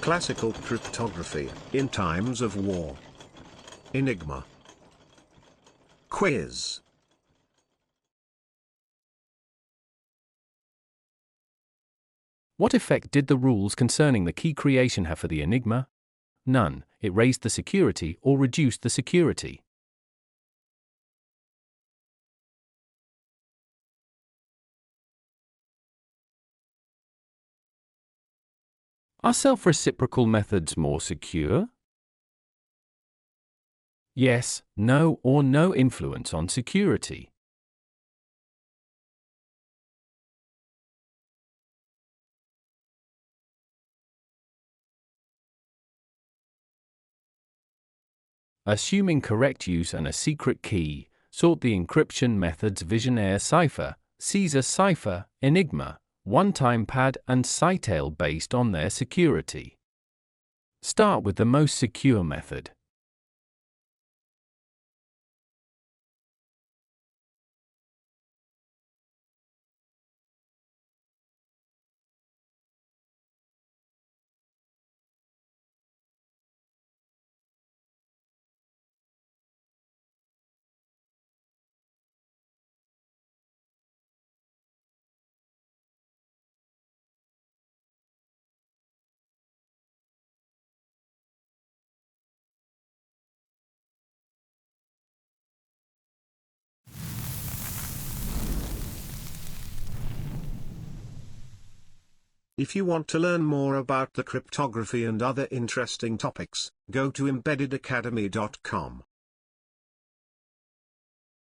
Classical cryptography in times of war. Enigma. Quiz. What effect did the rules concerning the key creation have for the Enigma? None. It raised the security or reduced the security. Are self-reciprocal methods more secure? Yes, no, or no influence on security. Assuming correct use and a secret key, sort the encryption methods Visionaire cipher, Caesar cipher, Enigma, one-time pad and Cytail based on their security. Start with the most secure method. If you want to learn more about the cryptography and other interesting topics, go to embeddedacademy.com.